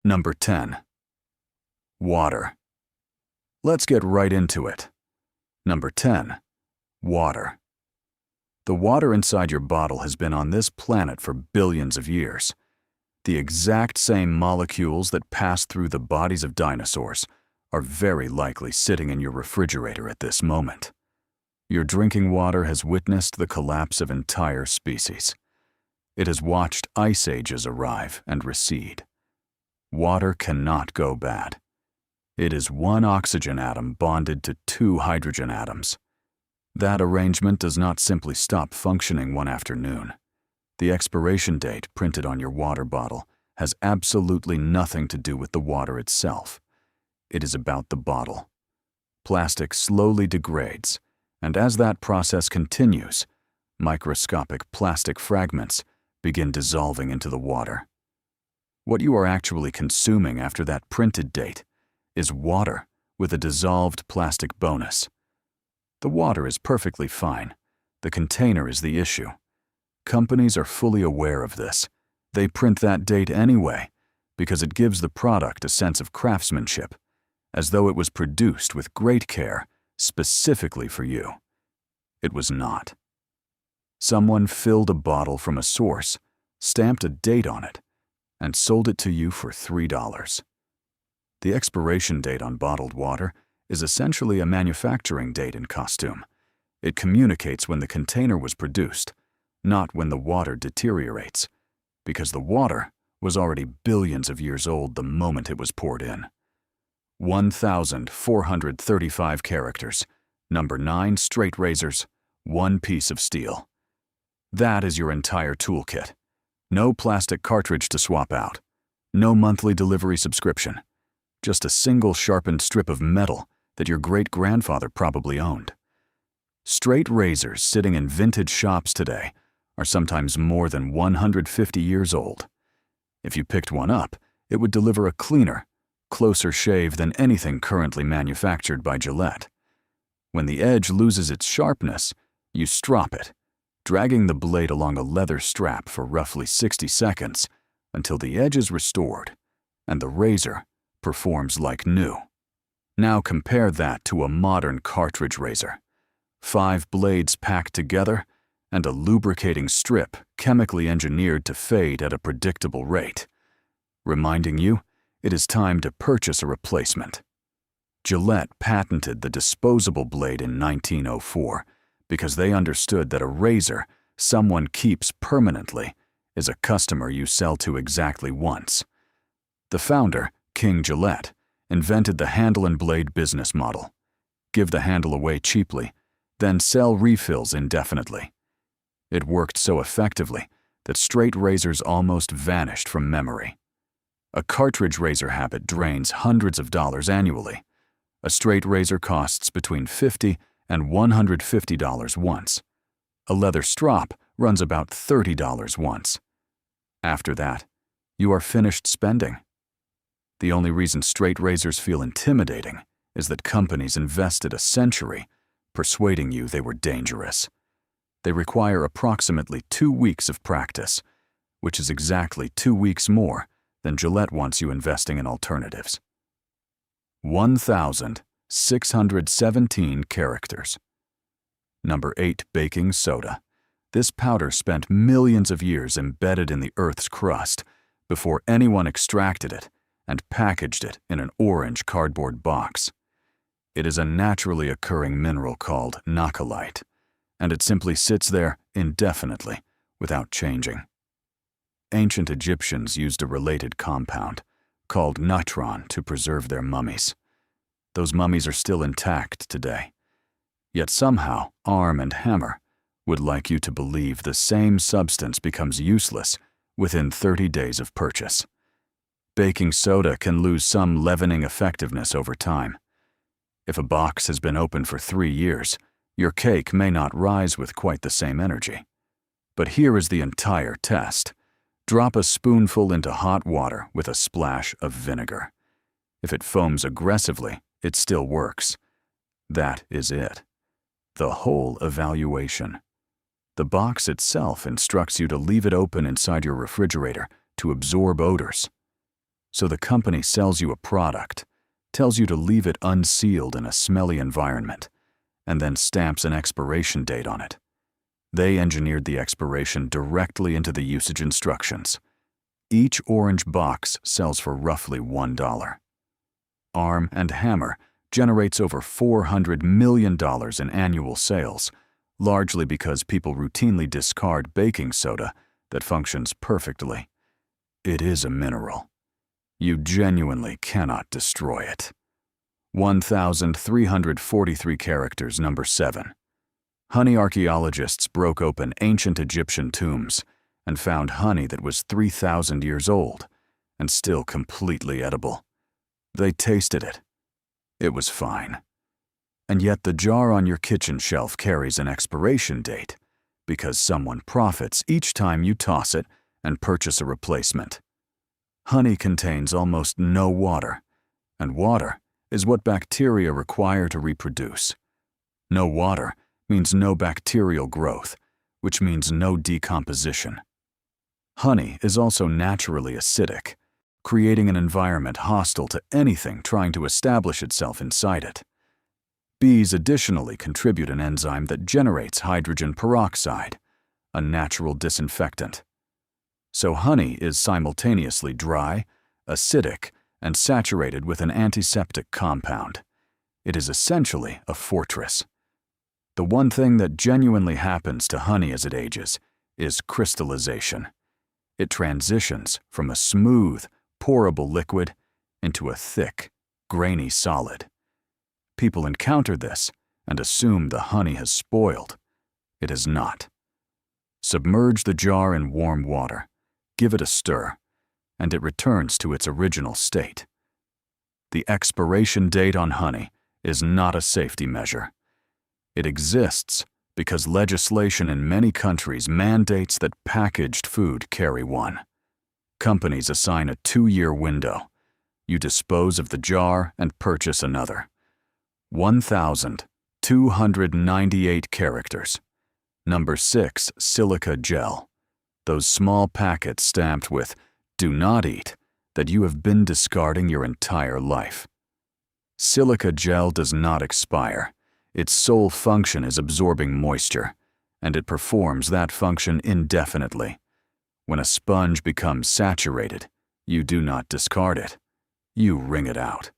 Number 10. Water. Let's get right into it. Number 10. Water. The water inside your bottle has been on this planet for billions of years. The exact same molecules that passed through the bodies of dinosaurs are very likely sitting in your refrigerator at this moment. Your drinking water has witnessed the collapse of entire species. It has watched ice ages arrive and recede. Water cannot go bad. It is one oxygen atom bonded to two hydrogen atoms. That arrangement does not simply stop functioning one afternoon. The expiration date printed on your water bottle has absolutely nothing to do with the water itself. It is about the bottle. Plastic slowly degrades, and as that process continues, microscopic plastic fragments begin dissolving into the water. What you are actually consuming after that printed date is water with a dissolved plastic bonus. The water is perfectly fine. The container is the issue. Companies are fully aware of this. They print that date anyway because it gives the product a sense of craftsmanship, as though it was produced with great care specifically for you. It was not. Someone filled a bottle from a source, stamped a date on it, and sold it to you for $3. The expiration date on bottled water is essentially a manufacturing date in costume. It communicates when the container was produced, not when the water deteriorates, because the water was already billions of years old the moment it was poured in. 1,435 characters, number 9 straight razors, 1 piece of steel. That is your entire toolkit. No plastic cartridge to swap out. No monthly delivery subscription. Just a single sharpened strip of metal that your great-grandfather probably owned. Straight razors sitting in vintage shops today are sometimes more than 150 years old. If you picked one up, it would deliver a cleaner, closer shave than anything currently manufactured by Gillette. When the edge loses its sharpness, you strop it, dragging the blade along a leather strap for roughly 60 seconds until the edge is restored and the razor performs like new. Now compare that to a modern cartridge razor. 5 blades packed together and a lubricating strip chemically engineered to fade at a predictable rate, reminding you it is time to purchase a replacement. Gillette patented the disposable blade in 1904 because they understood that a razor someone keeps permanently is a customer you sell to exactly once. The founder, King Gillette, invented the handle and blade business model. Give the handle away cheaply, then sell refills indefinitely. It worked so effectively that straight razors almost vanished from memory. A cartridge razor habit drains hundreds of dollars annually. A straight razor costs between $50 and $150 once. A leather strop runs about $30 once. After that, you are finished spending. The only reason straight razors feel intimidating is that companies invested a century persuading you they were dangerous. They require approximately 2 weeks of practice, which is exactly 2 weeks more than Gillette wants you investing in alternatives. 1,617 characters. Number 8, baking soda. This powder spent millions of years embedded in the Earth's crust before anyone extracted it and packaged it in an orange cardboard box. It is a naturally occurring mineral called nacolite, and it simply sits there indefinitely without changing. Ancient Egyptians used a related compound called natron to preserve their mummies. Those mummies are still intact today. Yet somehow, Arm and Hammer would like you to believe the same substance becomes useless within 30 days of purchase. Baking soda can lose some leavening effectiveness over time. If a box has been open for 3 years, your cake may not rise with quite the same energy. But here is the entire test. Drop a spoonful into hot water with a splash of vinegar. If it foams aggressively, it still works. That is it. The whole evaluation. The box itself instructs you to leave it open inside your refrigerator to absorb odors. So the company sells you a product, tells you to leave it unsealed in a smelly environment, and then stamps an expiration date on it. They engineered the expiration directly into the usage instructions. Each orange box sells for roughly $1. Arm & Hammer generates over $400 million in annual sales, largely because people routinely discard baking soda that functions perfectly. It is a mineral. You genuinely cannot destroy it. 1,343 characters, number 7. Honey archaeologists broke open ancient Egyptian tombs and found honey that was 3,000 years old and still completely edible. They tasted it. It was fine. And yet the jar on your kitchen shelf carries an expiration date because someone profits each time you toss it and purchase a replacement. Honey contains almost no water, and water is what bacteria require to reproduce. No water means no bacterial growth, which means no decomposition. Honey is also naturally acidic, creating an environment hostile to anything trying to establish itself inside it. Bees additionally contribute an enzyme that generates hydrogen peroxide, a natural disinfectant. So honey is simultaneously dry, acidic, and saturated with an antiseptic compound. It is essentially a fortress. The one thing that genuinely happens to honey as it ages is crystallization. It transitions from a smooth, pourable liquid into a thick, grainy solid. People encounter this and assume the honey has spoiled. It has not. Submerge the jar in warm water, give it a stir, and it returns to its original state. The expiration date on honey is not a safety measure. It exists because legislation in many countries mandates that packaged food carry one. Companies assign a 2-year window. You dispose of the jar and purchase another. 1,298 characters. Number 6, silica gel. Those small packets stamped with "Do not eat" that you have been discarding your entire life. Silica gel does not expire. Its sole function is absorbing moisture, and it performs that function indefinitely. When a sponge becomes saturated, you do not discard it. You wring it out.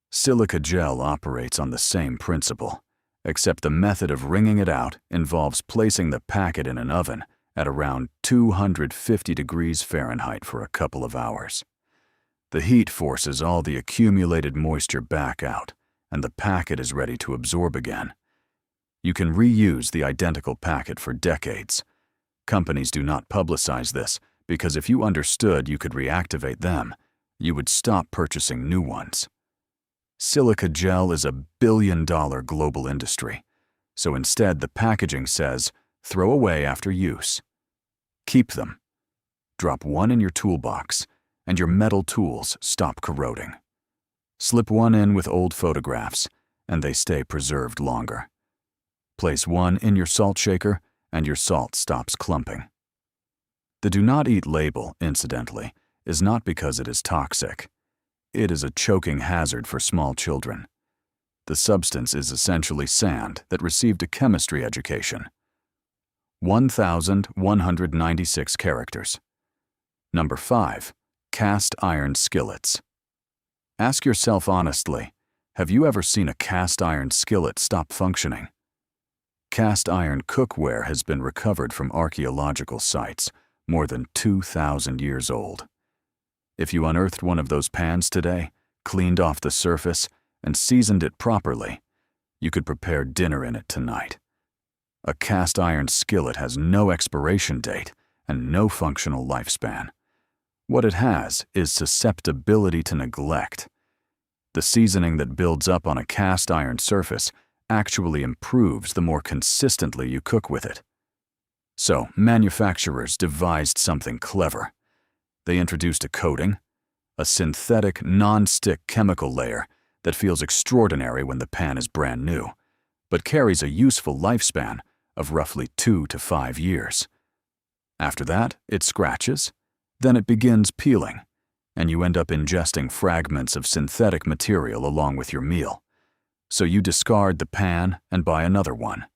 Silica gel operates on the same principle, except the method of wringing it out involves placing the packet in an oven at around 250 degrees Fahrenheit for a couple of hours. The heat forces all the accumulated moisture back out, and the packet is ready to absorb again. You can reuse the identical packet for decades. Companies do not publicize this because if you understood you could reactivate them, you would stop purchasing new ones. Silica gel is a billion-dollar global industry, so instead the packaging says, throw away after use. Keep them. Drop one in your toolbox, and your metal tools stop corroding. Slip one in with old photographs, and they stay preserved longer. Place one in your salt shaker, and your salt stops clumping. The "Do not eat" label, incidentally, is not because it is toxic. It is a choking hazard for small children. The substance is essentially sand that received a chemistry education. 1,196 characters. Number 5, cast iron skillets. Ask yourself honestly, have you ever seen a cast iron skillet stop functioning? Cast iron cookware has been recovered from archaeological sites more than 2,000 years old. If you unearthed one of those pans today, cleaned off the surface, and seasoned it properly, you could prepare dinner in it tonight. A cast iron skillet has no expiration date and no functional lifespan. What it has is susceptibility to neglect. The seasoning that builds up on a cast iron surface actually improves the more consistently you cook with it. So, manufacturers devised something clever. They introduced a coating, a synthetic non-stick chemical layer that feels extraordinary when the pan is brand new, but carries a useful lifespan of roughly 2 to 5 years. After that, it scratches, then it begins peeling, and you end up ingesting fragments of synthetic material along with your meal. So you discard the pan and buy another one.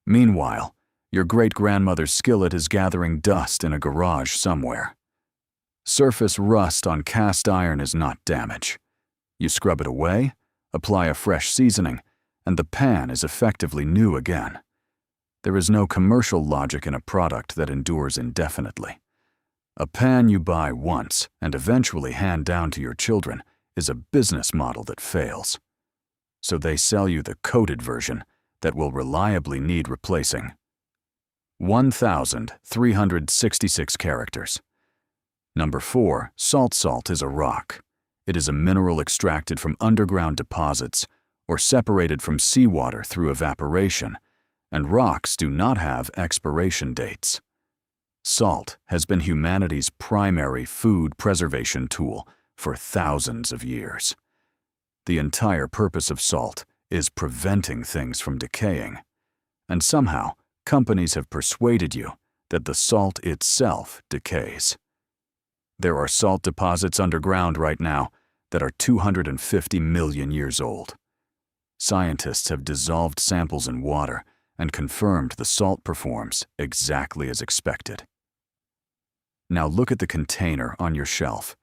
Meanwhile, your great-grandmother's skillet is gathering dust in a garage somewhere. Surface rust on cast iron is not damage. You scrub it away, apply a fresh seasoning, and the pan is effectively new again. There is no commercial logic in a product that endures indefinitely. A pan you buy once and eventually hand down to your children is a business model that fails. So they sell you the coated version that will reliably need replacing. 1,366 characters. Number 4, salt is a rock. It is a mineral extracted from underground deposits or separated from seawater through evaporation, and rocks do not have expiration dates. Salt has been humanity's primary food preservation tool for thousands of years. The entire purpose of salt is preventing things from decaying, and somehow companies have persuaded you that the salt itself decays. There are salt deposits underground right now that are 250 million years old. Scientists have dissolved samples in water and confirmed the salt performs exactly as expected. Now look at the container on your shelf.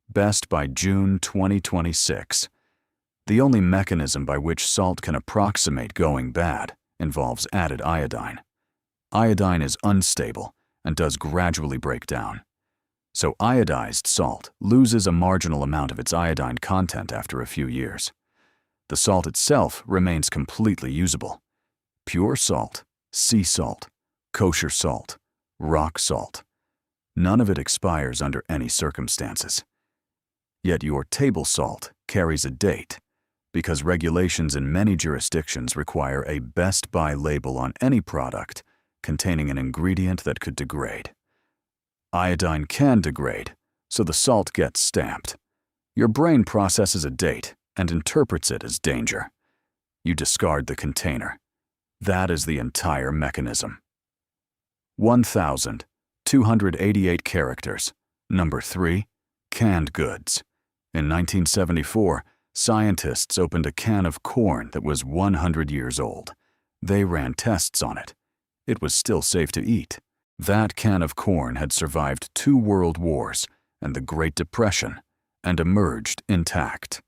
Best by June 2026. The only mechanism by which salt can approximate going bad involves added iodine. Iodine is unstable and does gradually break down. So iodized salt loses a marginal amount of its iodine content after a few years. The salt itself remains completely usable. Pure salt, sea salt, kosher salt, rock salt. None of it expires under any circumstances. Yet your table salt carries a date, because regulations in many jurisdictions require a Best By label on any product containing an ingredient that could degrade. Iodine can degrade, so the salt gets stamped. Your brain processes a date and interprets it as danger. You discard the container. That is the entire mechanism. 1,288 characters. Number 3, canned goods. In 1974, scientists opened a can of corn that was 100 years old. They ran tests on it. It was still safe to eat. That can of corn had survived 2 world wars and the Great Depression and emerged intact.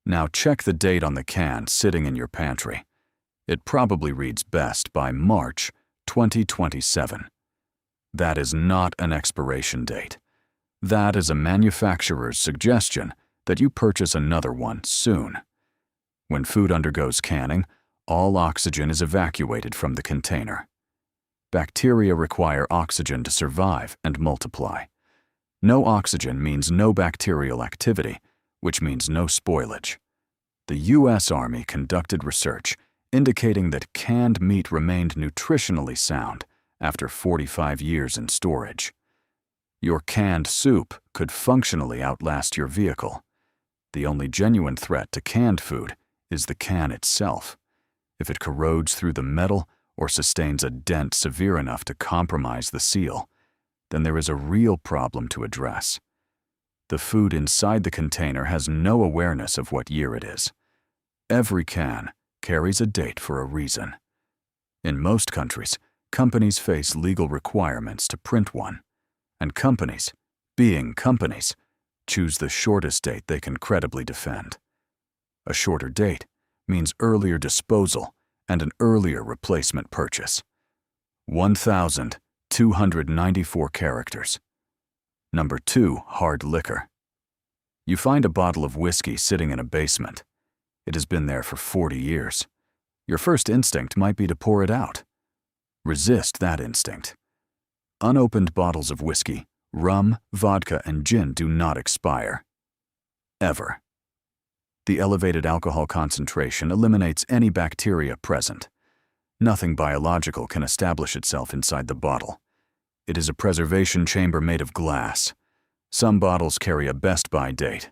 Now check the date on the can sitting in your pantry. It probably reads Best By March 2027. That is not an expiration date. That is a manufacturer's suggestion that you purchase another one soon. When food undergoes canning, all oxygen is evacuated from the container. Bacteria require oxygen to survive and multiply. No oxygen means no bacterial activity, which means no spoilage. The U.S. Army conducted research indicating that canned meat remained nutritionally sound after 45 years in storage. Your canned soup could functionally outlast your vehicle. The only genuine threat to canned food is the can itself. If it corrodes through the metal or sustains a dent severe enough to compromise the seal, then there is a real problem to address. The food inside the container has no awareness of what year it is. Every can carries a date for a reason. In most countries, companies face legal requirements to print one, and companies, being companies, choose the shortest date they can credibly defend. A shorter date means earlier disposal and an earlier replacement purchase. 1,294 characters. Number 2, hard liquor. You find a bottle of whiskey sitting in a basement. It has been there for 40 years. Your first instinct might be to pour it out. Resist that instinct. Unopened bottles of whiskey, rum, vodka, and gin do not expire. Ever. The elevated alcohol concentration eliminates any bacteria present. Nothing biological can establish itself inside the bottle. It is a preservation chamber made of glass. Some bottles carry a Best By date.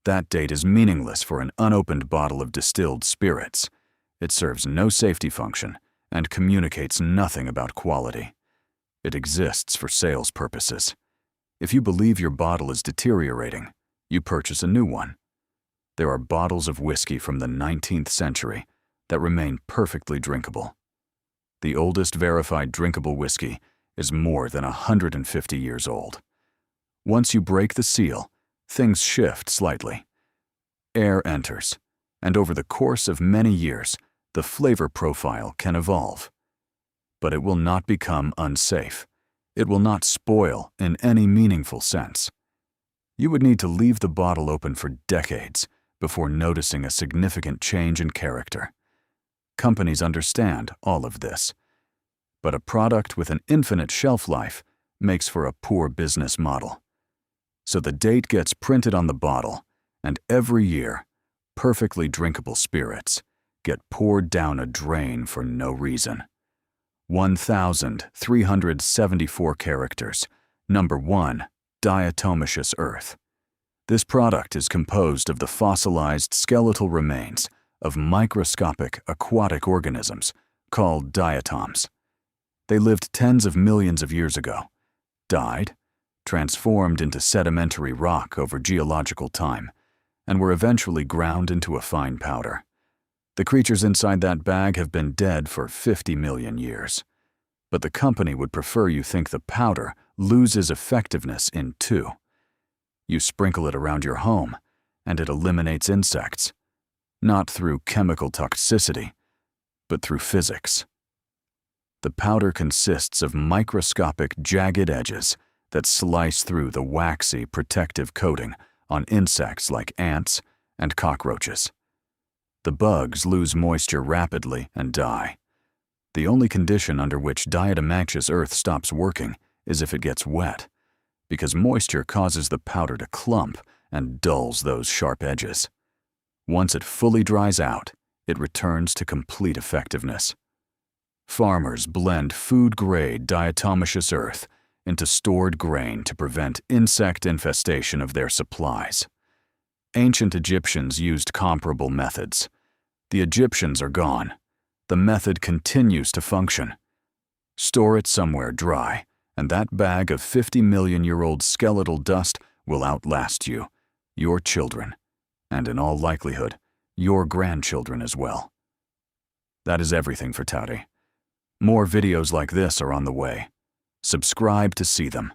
That date is meaningless for an unopened bottle of distilled spirits. It serves no safety function and communicates nothing about quality. It exists for sales purposes. If you believe your bottle is deteriorating, you purchase a new one. There are bottles of whiskey from the 19th century that remain perfectly drinkable. The oldest verified drinkable whiskey is more than 150 years old. Once you break the seal, things shift slightly. Air enters, and over the course of many years, the flavor profile can evolve. But it will not become unsafe. It will not spoil in any meaningful sense. You would need to leave the bottle open for decades before noticing a significant change in character. Companies understand all of this. But a product with an infinite shelf life makes for a poor business model. So the date gets printed on the bottle, and every year, perfectly drinkable spirits get poured down a drain for no reason. 1,374 characters. Number 1. Diatomaceous earth. This product is composed of the fossilized skeletal remains of microscopic aquatic organisms called diatoms. They lived tens of millions of years ago, died, transformed into sedimentary rock over geological time, and were eventually ground into a fine powder. The creatures inside that bag have been dead for 50 million years. But the company would prefer you think the powder loses effectiveness in 2. You sprinkle it around your home, and it eliminates insects, not through chemical toxicity, but through physics. The powder consists of microscopic jagged edges that slice through the waxy protective coating on insects like ants and cockroaches. The bugs lose moisture rapidly and die. The only condition under which diatomaceous earth stops working is if it gets wet, because moisture causes the powder to clump and dulls those sharp edges. Once it fully dries out, it returns to complete effectiveness. Farmers blend food-grade diatomaceous earth into stored grain to prevent insect infestation of their supplies. Ancient Egyptians used comparable methods. The Egyptians are gone. The method continues to function. Store it somewhere dry, and that bag of 50-million-year-old skeletal dust will outlast you, your children, and in all likelihood, your grandchildren as well. That is everything for Towdy. More videos like this are on the way. Subscribe to see them.